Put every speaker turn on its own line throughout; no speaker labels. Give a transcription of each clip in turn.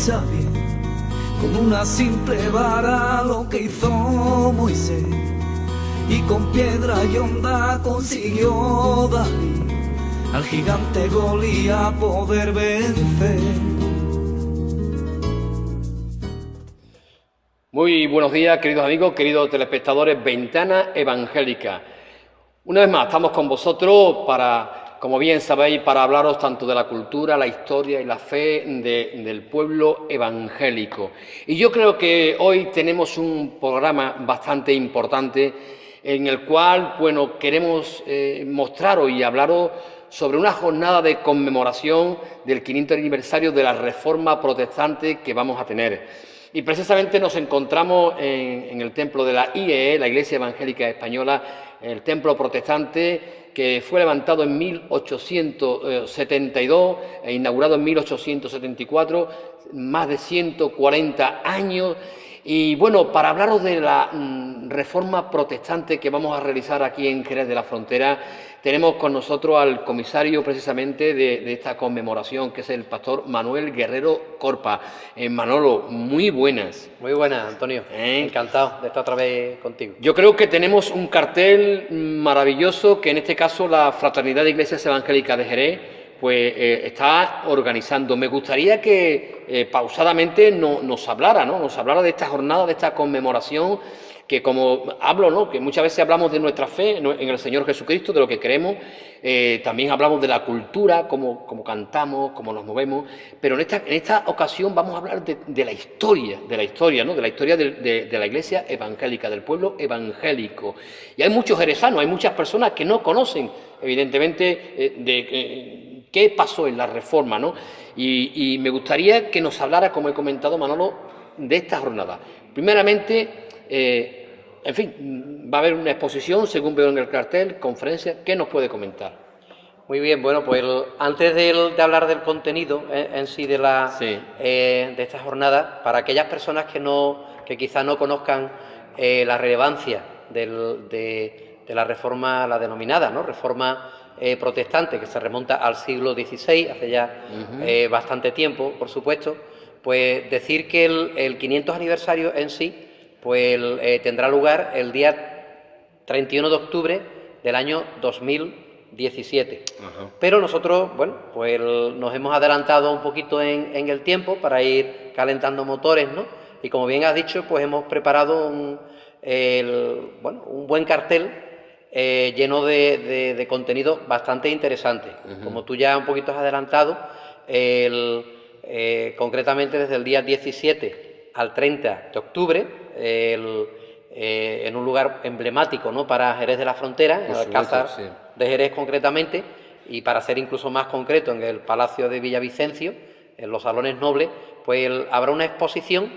escucha bien, con una simple vara lo que hizo Moisés, y con piedra y honda consiguió David al gigante Golías poder vencer.
Muy buenos días, queridos amigos, queridos telespectadores, Ventana Evangélica. Una vez más estamos con vosotros para, como bien sabéis, para hablaros tanto de la cultura, la historia y la fe del pueblo evangélico. Y yo creo que hoy tenemos un programa bastante importante en el cual, bueno, queremos mostraros y hablaros sobre una jornada de conmemoración del 500 aniversario de la Reforma Protestante que vamos a tener. Y precisamente nos encontramos en el templo de la IEE, la Iglesia Evangélica Española, el templo protestante que fue levantado en 1872 e inaugurado en 1874, más de 140 años. Y bueno, para hablaros de la reforma protestante que vamos a realizar aquí en Jerez de la Frontera, tenemos con nosotros al comisario precisamente de esta conmemoración, que es el pastor Manuel Guerrero Corpa. Manolo, muy buenas.
Muy buenas, Antonio. Encantado de estar otra vez contigo.
Yo creo que tenemos un cartel maravilloso que en este caso la Fraternidad de Iglesias Evangélicas de Jerez pues está organizando. Me gustaría que pausadamente nos hablara, ¿no? Nos hablara de esta jornada, de esta conmemoración, que como hablo, ¿no? Que muchas veces hablamos de nuestra fe en el Señor Jesucristo, de lo que creemos, también hablamos de la cultura, cómo cantamos, cómo nos movemos, pero en esta ocasión vamos a hablar de la historia, ¿no? De la historia de la Iglesia Evangélica, del pueblo evangélico. Y hay muchos jerezanos, hay muchas personas que no conocen, evidentemente, qué pasó en la Reforma, ¿no? Y me gustaría que nos hablara, como he comentado, Manolo, de esta jornada. Primeramente, en fin, va a haber una exposición, según veo en el cartel, conferencia. ¿Qué nos puede comentar?
Muy bien, bueno, pues antes de hablar del contenido en sí de esta jornada, para aquellas personas que quizás no conozcan la relevancia de la reforma, la denominada, ¿no? Reforma protestante, que se remonta al siglo XVI, hace ya bastante tiempo, por supuesto, pues decir que el 500 aniversario en sí pues tendrá lugar el día 31 de octubre del año 2017. Pero nosotros, bueno, pues nos hemos adelantado un poquito en el tiempo para ir calentando motores, ¿no? Y como bien has dicho, pues hemos preparado un buen cartel lleno de contenido bastante interesante. Como tú ya un poquito has adelantado, concretamente desde el día 17 al 30 de octubre, en un lugar emblemático, ¿no?, para Jerez de la Frontera, en el Alcázar de Jerez concretamente, y para ser incluso más concreto, en el Palacio de Villavicencio, en los Salones Nobles, pues habrá una exposición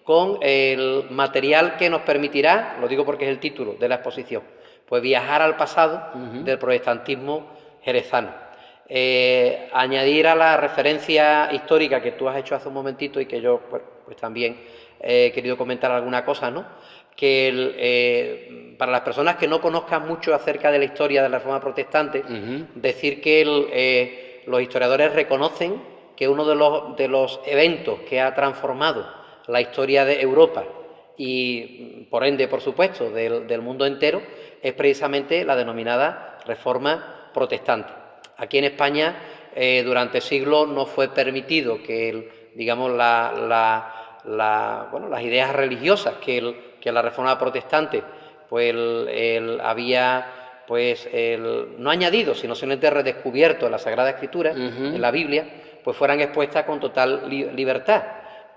con el material que nos permitirá, lo digo porque es el título de la exposición, pues viajar al pasado del protestantismo jerezano. Añadir a la referencia histórica que tú has hecho hace un momentito y que yo pues también he querido comentar alguna cosa, ¿no? Que para las personas que no conozcan mucho acerca de la historia de la Reforma Protestante, decir que los historiadores reconocen que uno de los eventos que ha transformado la historia de Europa y, por ende, por supuesto, del mundo entero, es precisamente la denominada Reforma Protestante. Aquí en España, durante siglos no fue permitido que, digamos, las ideas religiosas que la Reforma Protestante pues había no añadido, sino simplemente redescubierto en la Sagrada Escritura, en la Biblia, pues fueran expuestas con total libertad.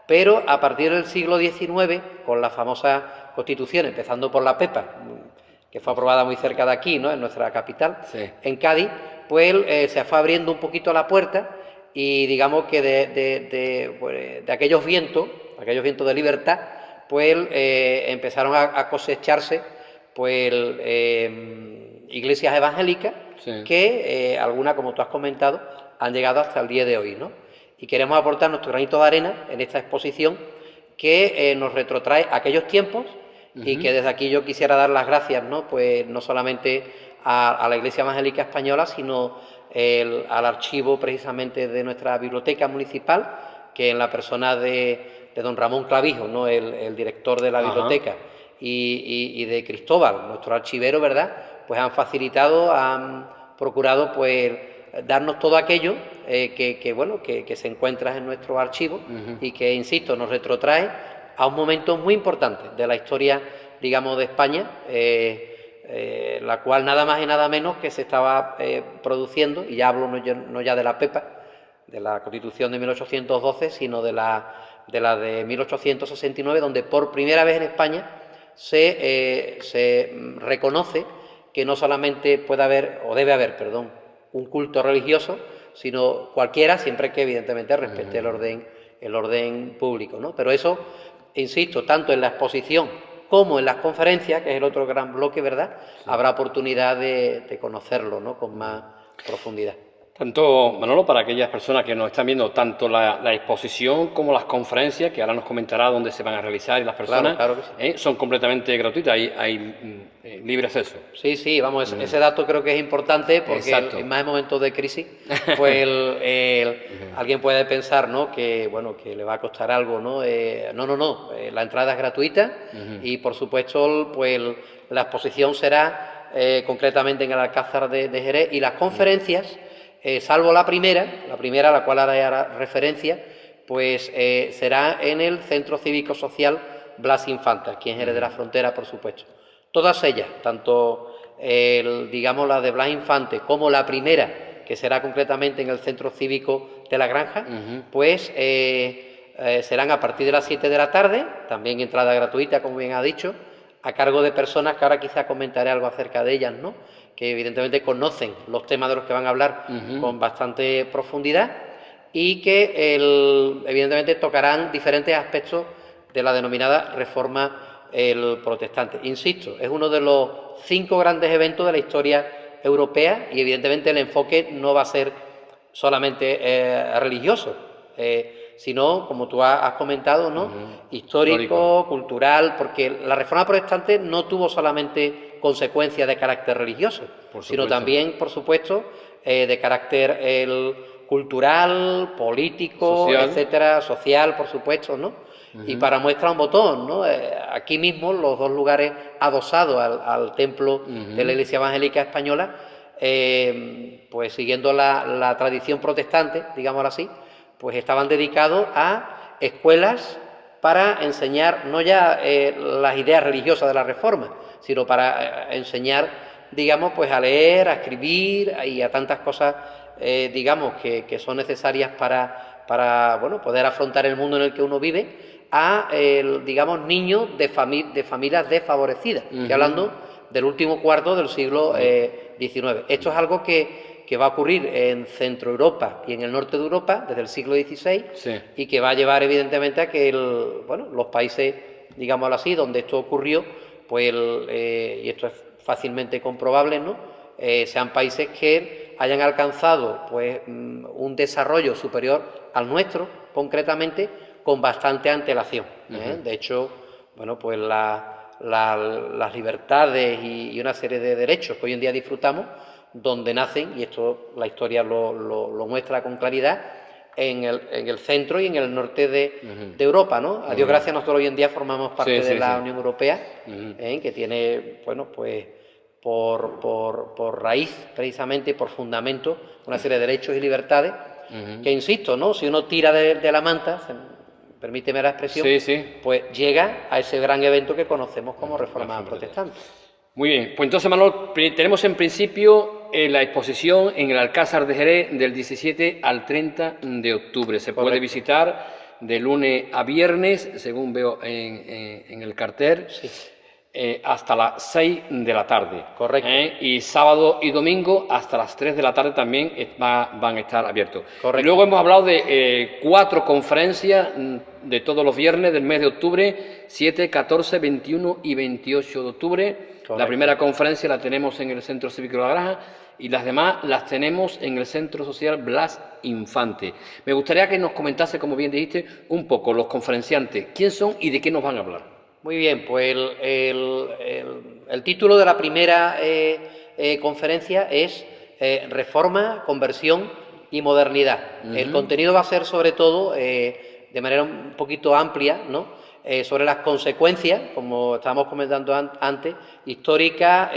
Pero a partir del siglo XIX, con la famosa Constitución, empezando por la Pepa, que fue aprobada muy cerca de aquí, ¿no?, en nuestra capital, en Cádiz, pues se fue abriendo un poquito la puerta y digamos que de aquellos vientos de libertad, pues empezaron a cosecharse pues iglesias evangélicas que algunas, como tú has comentado, han llegado hasta el día de hoy, ¿no? Y queremos aportar nuestro granito de arena en esta exposición que nos retrotrae a aquellos tiempos y que desde aquí yo quisiera dar las gracias, ¿no?, pues no solamente a la Iglesia Evangélica Española, sino al archivo precisamente de nuestra biblioteca municipal, que en la persona de don Ramón Clavijo, ¿no? El director de la biblioteca, y de Cristóbal, nuestro archivero, ¿verdad?, pues han facilitado, han procurado pues darnos todo aquello que se encuentra en nuestro archivo y que, insisto, nos retrotrae a un momento muy importante de la historia, digamos, de España, la cual nada más y nada menos que se estaba produciendo, y ya hablo no ya de la PEPA, de la Constitución de 1812, sino de la de 1869, donde por primera vez en España se reconoce que no solamente puede haber, o debe haber, perdón, un culto religioso, sino cualquiera, siempre que evidentemente respete el orden público, ¿no? Pero eso, insisto, tanto en la exposición como en las conferencias, que es el otro gran bloque, ¿verdad?, habrá oportunidad de conocerlo, ¿no?, con más profundidad.
Tanto, Manolo, para aquellas personas que nos están viendo, tanto la exposición como las conferencias, que ahora nos comentará dónde se van a realizar, y las personas
Claro que sí.
Son completamente gratuitas, hay libre acceso.
Sí, vamos, ese dato creo que es importante, porque en más momentos de crisis, pues alguien puede pensar, ¿no?, que bueno, que le va a costar algo, ¿no? No, la entrada es gratuita y, por supuesto, pues la exposición será concretamente en el Alcázar de Jerez, y las conferencias, salvo la primera a la cual haré referencia, pues será en el Centro Cívico Social Blas Infante, aquí en Jerez de la Frontera, por supuesto. Todas ellas, tanto digamos la de Blas Infante como la primera, que será concretamente en el Centro Cívico de la Granja, pues serán a partir de las 7 de la tarde, también entrada gratuita, como bien ha dicho, a cargo de personas que ahora quizá comentaré algo acerca de ellas, ¿no?, que evidentemente conocen los temas de los que van a hablar con bastante profundidad, y que evidentemente tocarán diferentes aspectos de la denominada reforma protestante. Insisto, es uno de los 5 grandes eventos de la historia europea, y evidentemente el enfoque no va a ser solamente religioso, sino, como tú has comentado, ¿no?, histórico, cultural, porque la reforma protestante no tuvo solamente consecuencias de carácter religioso, sino también, por supuesto, de carácter cultural, político, etcétera, social, por supuesto, ¿no? Y para muestra un botón, ¿no? Aquí mismo, los 2 lugares adosados al templo de la Iglesia Evangélica Española, pues siguiendo la tradición protestante, digámoslo así, pues estaban dedicados a escuelas para enseñar no ya las ideas religiosas de la Reforma, sino para enseñar, digamos, pues a leer, a escribir y a tantas cosas, digamos, que son necesarias para bueno, poder afrontar el mundo en el que uno vive, a, digamos, niños de familias desfavorecidas. Estoy hablando del último cuarto del siglo XIX. Esto es algo que va a ocurrir en Centro Europa y en el norte de Europa desde el siglo XVI, y que va a llevar evidentemente a que los países, digámoslo así, donde esto ocurrió, pues y esto es fácilmente comprobable, ¿no?, sean países que hayan alcanzado pues un desarrollo superior al nuestro, concretamente, con bastante antelación. De hecho, bueno, pues las libertades y una serie de derechos que hoy en día disfrutamos, donde nacen, y esto la historia lo muestra con claridad, en el centro y en el norte de Europa, ¿no? A Dios gracias, nosotros hoy en día formamos parte de la Unión Europea, que tiene, bueno, pues por raíz, precisamente, por fundamento, una serie de derechos y libertades, que, insisto, ¿no?, si uno tira de la manta, permíteme la expresión, pues llega a ese gran evento que conocemos como Reforma Protestante.
Muy bien, pues entonces, Manuel, tenemos en principio la exposición en el Alcázar de Jerez del 17 al 30 de octubre. Se puede visitar de lunes a viernes, según veo en el cartel, hasta las 6 de la tarde.
Correcto.
Y sábado y domingo hasta las 3 de la tarde también van a estar abiertos.
Correcto.
Y luego hemos hablado de 4 conferencias de todos los viernes del mes de octubre, 7, 14, 21 y 28 de octubre. Correcto. La primera conferencia la tenemos en el Centro Cívico de la Granja y las demás las tenemos en el Centro Social Blas Infante. Me gustaría que nos comentase, como bien dijiste, un poco los conferenciantes, quién son y de qué nos van a hablar.
Muy bien, pues el título de la primera conferencia es Reforma, Conversión y Modernidad. El contenido va a ser sobre todo de manera un poquito amplia, ¿no? Sobre las consecuencias, como estábamos comentando antes, históricas,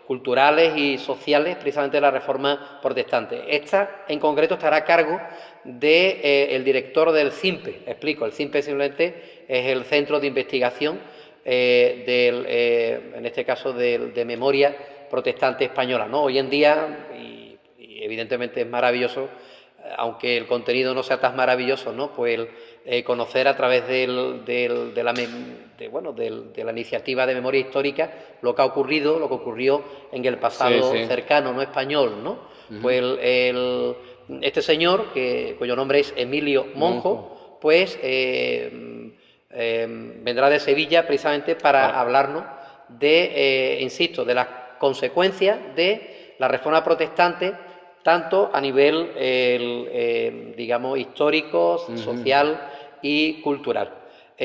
culturales y sociales, precisamente de la Reforma protestante. Esta, en concreto, estará a cargo del director del CIMPE. Explico, el CIMPE simplemente es el Centro de Investigación, en este caso, de memoria protestante española, ¿no? Hoy en día, y evidentemente es maravilloso, aunque el contenido no sea tan maravilloso, ¿no? Pues conocer a través de la iniciativa de memoria histórica lo que ha ocurrido, lo que ocurrió en el pasado cercano, no español, ¿no? Pues este señor, cuyo nombre es Emilio Monjo, pues vendrá de Sevilla precisamente para hablarnos insisto, de las consecuencias de la Reforma protestante, tanto a nivel, digamos, histórico, social y cultural.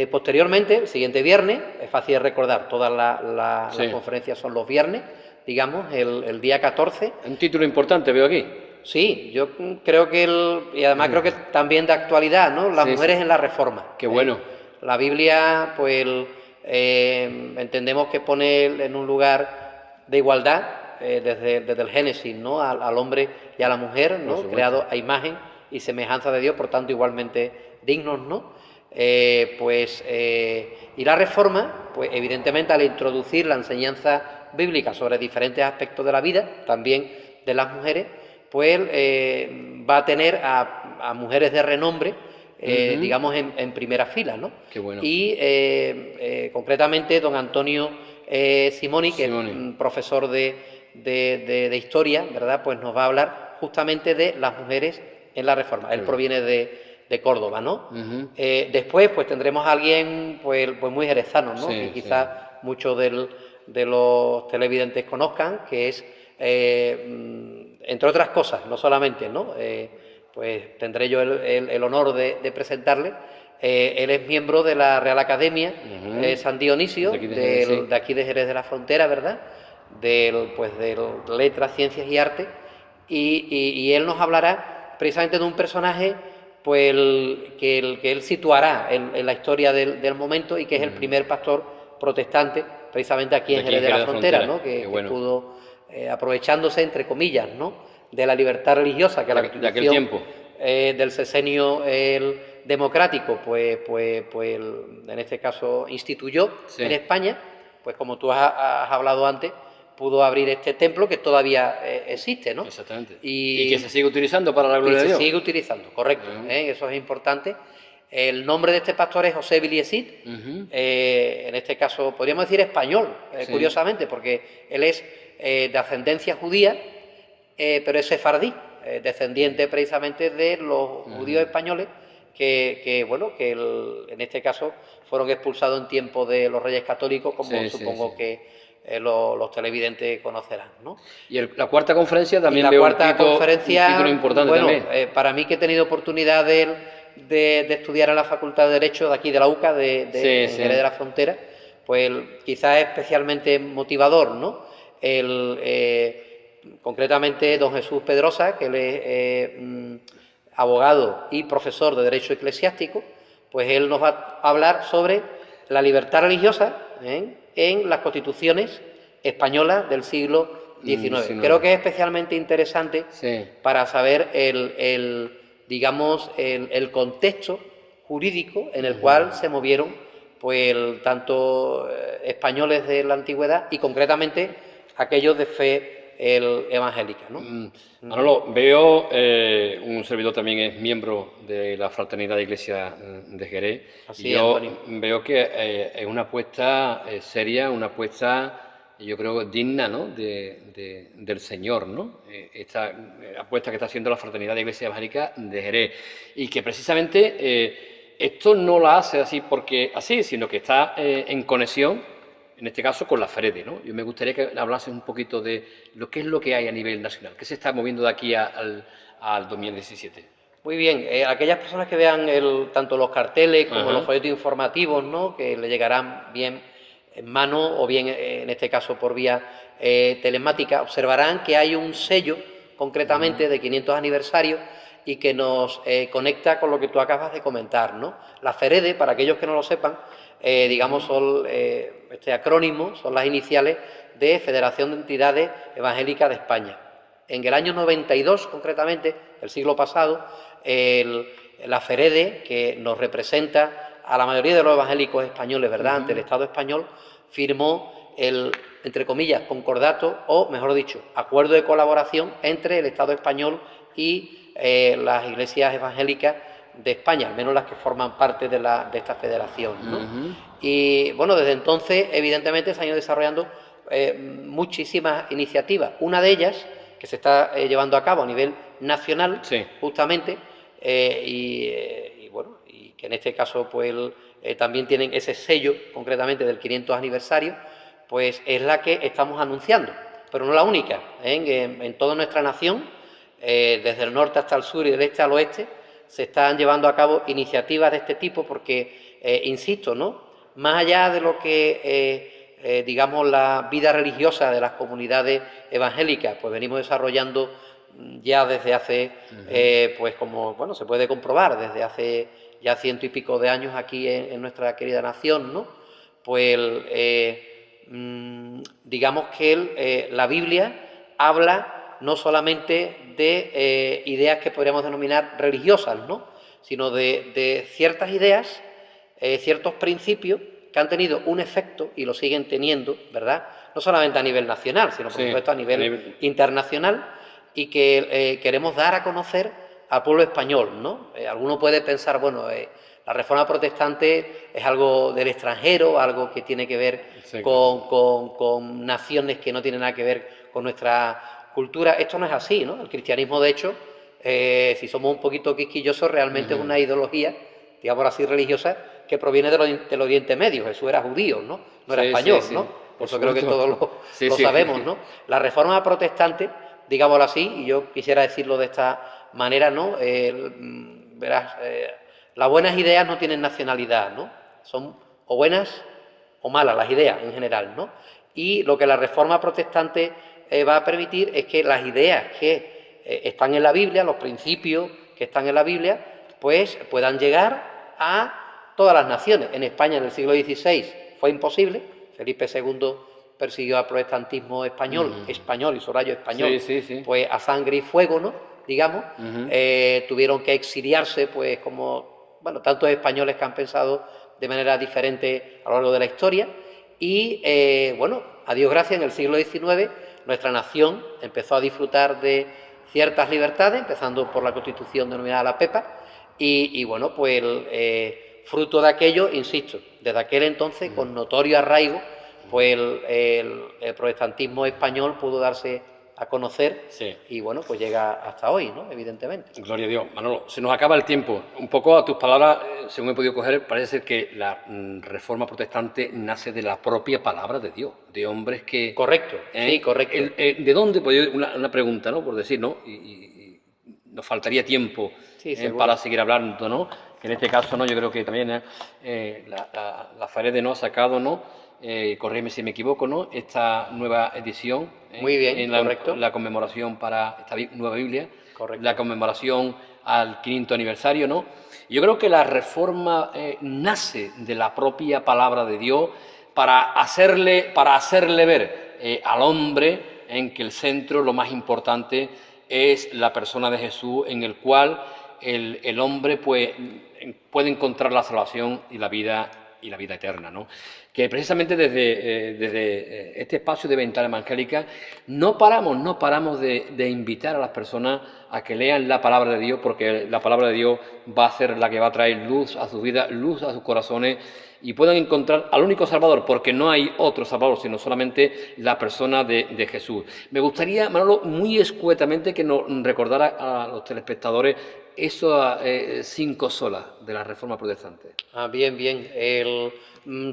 Posteriormente, el siguiente viernes, es fácil de recordar, todas las conferencias son los viernes, digamos, el día 14.
Un título importante veo aquí.
Sí, yo creo que, y además creo que también de actualidad, ¿no? Las mujeres en la Reforma.
Qué bueno.
La Biblia, pues, entendemos que pone en un lugar de igualdad, desde el Génesis, ¿no? Al hombre y a la mujer, ¿no? Creados a imagen y semejanza de Dios, por tanto igualmente dignos, ¿no? Y la Reforma, pues evidentemente al introducir la enseñanza bíblica sobre diferentes aspectos de la vida, también de las mujeres, pues va a tener a mujeres de renombre, digamos, en primera fila, ¿no?
Qué bueno.
Y concretamente don Antonio Simoni, que es un profesor de historia, ¿verdad? Pues nos va a hablar justamente de las mujeres en la Reforma. Él proviene de Córdoba, ¿no? Después, pues tendremos a alguien pues muy jerezano, ¿no? Que quizás muchos de los televidentes conozcan, que es, entre otras cosas, no solamente, ¿no? Pues tendré yo el honor de presentarle. Él es miembro de la Real Academia San Dionisio, de aquí de Jerez de la Frontera, ¿verdad? De Letras, Ciencias y Arte, y él nos hablará precisamente de un personaje pues que él situará en la historia del momento, y que es el primer pastor protestante precisamente aquí en Jerez de la Frontera, ¿no? Que pudo, aprovechándose, entre comillas, ¿no?, de la libertad religiosa que la Constitución del Sexenio democrático, pues en este caso instituyó en España, pues como tú has hablado antes, pudo abrir este templo que todavía existe, ¿no?
Exactamente. Y que se sigue utilizando para la gloria de Dios.
Se sigue utilizando, correcto. Eso es importante. El nombre de este pastor es José Biliesit, en este caso podríamos decir español, curiosamente, porque él es de ascendencia judía, pero es sefardí, descendiente precisamente de los judíos españoles que en este caso fueron expulsados en tiempo de los Reyes Católicos, como supongo que los televidentes conocerán, ¿no?
Y la cuarta conferencia también
veo un título
importante también.
Para mí, que he tenido oportunidad de estudiar en la Facultad de Derecho de aquí de la UCA, Jerez de la Frontera, pues quizás es especialmente motivador, ¿no? Concretamente don Jesús Pedrosa, que él es abogado y profesor de Derecho Eclesiástico, pues él nos va a hablar sobre la libertad religiosa en las constituciones españolas del siglo XIX. Creo que es especialmente interesante para saber digamos, el contexto jurídico en el cual se movieron pues tanto españoles de la antigüedad y concretamente aquellos de fe evangélica, ¿no?
Manolo, veo, un servidor también es miembro de la Fraternidad de Iglesia de Jerez.
Así,
yo
Antonio,
veo que es una apuesta seria, una apuesta, yo creo, digna, ¿no?, del Señor, ¿no? Esta apuesta que está haciendo la Fraternidad de Iglesia Evangélica de Jerez, y que precisamente esto no la hace así, sino que está en conexión, en este caso, con la FREDE, ¿no? Yo me gustaría que hablases un poquito de lo que hay a nivel nacional, qué se está moviendo de aquí al 2017.
Muy bien, aquellas personas que vean tanto los carteles como los folletos informativos, ¿no?, que le llegarán bien en mano o bien, en este caso, por vía telemática, observarán que hay un sello, concretamente, de 500 aniversario, y que nos conecta con lo que tú acabas de comentar, ¿no? La FEREDE, para aquellos que no lo sepan, digamos, son este acrónimo, son las iniciales de Federación de Entidades Evangélicas de España. En el año 92, concretamente, el siglo pasado, la FEREDE, que nos representa a la mayoría de los evangélicos españoles, ¿verdad?, ante el Estado español, firmó el, entre comillas, concordato, o mejor dicho, acuerdo de colaboración entre el Estado español y las iglesias evangélicas de España, al menos las que forman parte de esta federación, ¿no? Y bueno, desde entonces, evidentemente, se han ido desarrollando muchísimas iniciativas. Una de ellas, que se está llevando a cabo a nivel nacional, justamente, y bueno, y que en este caso pues también tienen ese sello, concretamente del 500 aniversario, pues es la que estamos anunciando, pero no la única, en toda nuestra nación, desde el norte hasta el sur y del este al oeste, se están llevando a cabo iniciativas de este tipo porque, insisto, ¿no?, más allá de lo que, digamos, la vida religiosa de las comunidades evangélicas, pues venimos desarrollando ya desde hace, pues como, bueno, se puede comprobar, desde hace ya 100 y pico de años aquí en nuestra querida nación, ¿no? Pues, digamos que la Biblia habla no solamente de ideas que podríamos denominar religiosas, ¿no?, sino de ciertas ideas, ciertos principios que han tenido un efecto y lo siguen teniendo, ¿verdad?, no solamente a nivel nacional, sino por supuesto a nivel internacional, y que queremos dar a conocer al pueblo español, ¿no? Alguno puede pensar, bueno, la Reforma Protestante es algo del extranjero, algo que tiene que ver con naciones que no tienen nada que ver con nuestra cultura. Esto no es así, ¿no? El cristianismo, de hecho, si somos un poquito quisquillosos, realmente es una ideología, digamos así, religiosa, que proviene del Oriente Medio. Jesús era judío, ¿no? No era español, ¿no? Por eso creo que todos lo sabemos, ¿no? La Reforma Protestante, digámoslo así, y yo quisiera decirlo de esta manera, ¿no? Verás, las buenas ideas no tienen nacionalidad, ¿no? Son o buenas o malas las ideas en general, ¿no? Y lo que la Reforma Protestante va a permitir es que las ideas que están en la Biblia, los principios que están en la Biblia, pues puedan llegar a todas las naciones. En España en el siglo XVI fue imposible. Felipe II persiguió al protestantismo español, español y subrayo español, pues a sangre y fuego, ¿no?, digamos. Tuvieron que exiliarse, pues como, bueno, tantos españoles que han pensado de manera diferente a lo largo de la historia. Y bueno, a Dios gracias, en el siglo XIX nuestra nación empezó a disfrutar de ciertas libertades, empezando por la Constitución denominada la PEPA, y bueno, pues fruto de aquello, insisto, desde aquel entonces, con notorio arraigo, pues el protestantismo español pudo darse a conocer y bueno, pues llega hasta hoy, ¿no?, evidentemente.
Gloria a Dios. Manolo, se nos acaba el tiempo. Un poco a tus palabras, según he podido coger, parece ser que la Reforma Protestante nace de la propia palabra de Dios, de hombres que...
Correcto, sí, correcto.
¿De dónde? Pues una pregunta, ¿no?, por decir, ¿no?, y nos faltaría tiempo para seguir hablando, ¿no?, que en este caso, ¿no?, yo creo que también la FEREDE, ¿no?, ha sacado, ¿no?, corrígeme si me equivoco, ¿no?, esta nueva edición.
Muy bien,
en
correcto.
La conmemoración para esta nueva Biblia,
correcto,
la conmemoración al 500 aniversario, ¿no? Yo creo que la Reforma nace de la propia palabra de Dios para hacerle ver al hombre en que el centro, lo más importante, es la persona de Jesús, en el cual el hombre pues, puede encontrar la salvación y la vida eterna, ¿no? Que precisamente desde este espacio de Ventana Evangélica no paramos de invitar a las personas a que lean la palabra de Dios, porque la palabra de Dios va a ser la que va a traer luz a sus vidas, luz a sus corazones, y puedan encontrar al único Salvador, porque no hay otro Salvador, sino solamente la persona de Jesús. Me gustaría, Manolo, muy escuetamente que nos recordara a los telespectadores esas 5 solas de la Reforma Protestante.
Bien.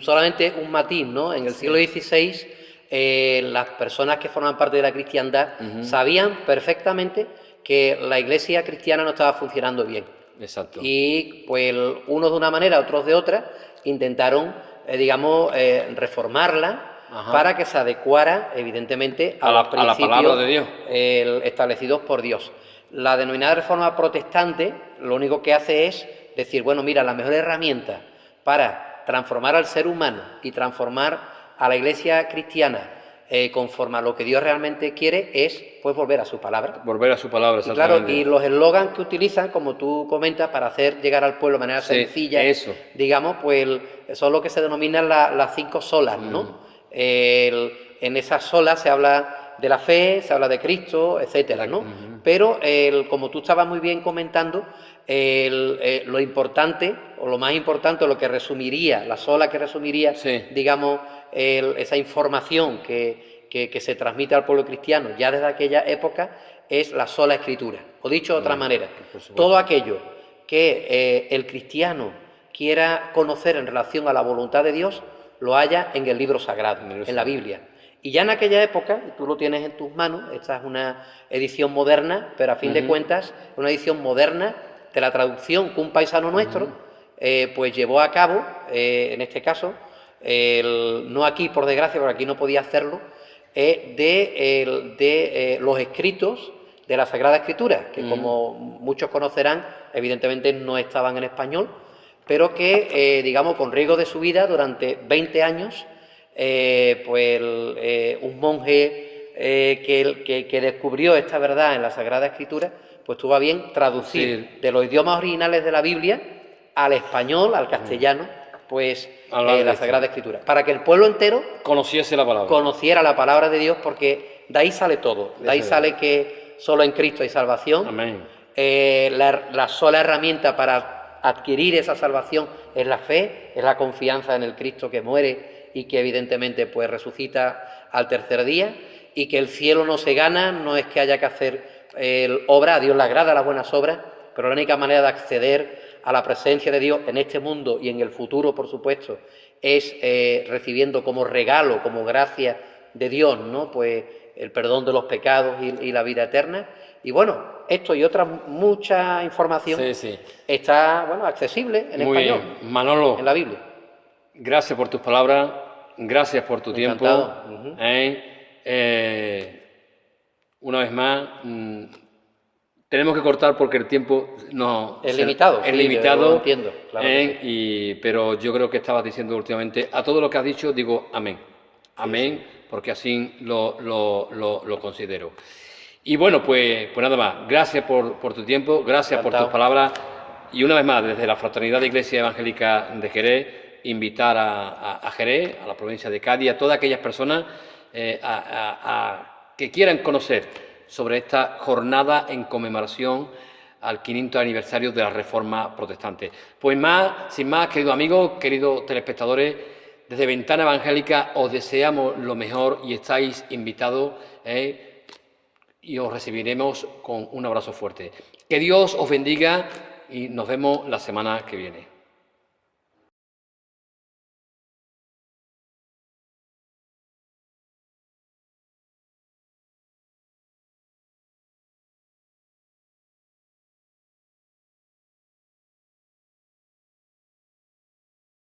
Solamente un matiz, ¿no? En el siglo XVI, las personas que forman parte de la cristiandad sabían perfectamente que la iglesia cristiana no estaba funcionando bien.
Exacto.
Y pues unos de una manera, otros de otra, intentaron, reformarla para que se adecuara, evidentemente, a los principios
palabra de Dios,
establecidos por Dios. La denominada reforma protestante lo único que hace es decir, bueno, mira, la mejor herramienta para transformar al ser humano y transformar a la Iglesia cristiana conforme a lo que Dios realmente quiere es, pues, volver a su palabra.
Volver a su palabra,
exactamente. Y claro, y los eslogans que utilizan, como tú comentas, para hacer llegar al pueblo de manera sencilla, digamos, pues son lo que se denominan las 5 solas, ¿no? En esas solas se habla de la fe, se habla de Cristo, etcétera, ¿no? Pero, como tú estabas muy bien comentando, lo importante, o lo más importante, lo que resumiría, la sola que resumiría, digamos, esa información que se transmite al pueblo cristiano ya desde aquella época, es la sola Escritura. O dicho de otra manera, todo aquello que el cristiano quiera conocer en relación a la voluntad de Dios, lo halla en el libro sagrado, en la Biblia. Y ya en aquella época, tú lo tienes en tus manos, esta es una edición moderna, pero a fin de cuentas, una edición moderna de la traducción que un paisano nuestro, pues llevó a cabo, en este caso, no aquí por desgracia, porque aquí no podía hacerlo, de los escritos de la Sagrada Escritura, que como muchos conocerán, evidentemente no estaban en español, pero que, digamos, con riesgo de su vida, durante 20 años, un monje que descubrió esta verdad en la Sagrada Escritura, pues tuvo a bien traducir de los idiomas originales de la Biblia al español, al castellano, pues la Sagrada Escritura, para que el pueblo entero
conociese la palabra,
conociera la palabra de Dios, porque de ahí sale todo, de ahí sale que solo en Cristo hay salvación.
Amén.
La sola herramienta para adquirir esa salvación es la fe, es la confianza en el Cristo que muere y que evidentemente pues resucita al tercer día, y que el cielo no se gana, no es que haya que hacer obra, a Dios le agrada las buenas obras, pero la única manera de acceder a la presencia de Dios en este mundo y en el futuro, por supuesto, es recibiendo como regalo, como gracia de Dios, ¿no? Pues el perdón de los pecados y la vida eterna. Y bueno, esto y otra mucha información está, bueno, accesible en español,
bien. Manolo,
en la Biblia.
Gracias por tus palabras, gracias por tu tiempo. Una vez más, tenemos que cortar porque el tiempo
es limitado.
Es limitado.
Yo lo entiendo, claro que sí.
Pero yo creo que estabas diciendo últimamente, a todo lo que has dicho digo amén. Amén, porque así lo considero. Y bueno, pues nada más. Gracias por tu tiempo, gracias por tus palabras. Y una vez más, desde la Fraternidad de Iglesia Evangélica de Jerez, invitar a Jerez, a la provincia de Cádiz, a todas aquellas personas que quieran conocer sobre esta jornada en conmemoración al 500 aniversario de la Reforma Protestante. Pues sin más, queridos amigos, queridos telespectadores, desde Ventana Evangélica os deseamos lo mejor y estáis invitados y os recibiremos con un abrazo fuerte. Que Dios os bendiga y nos vemos la semana que viene.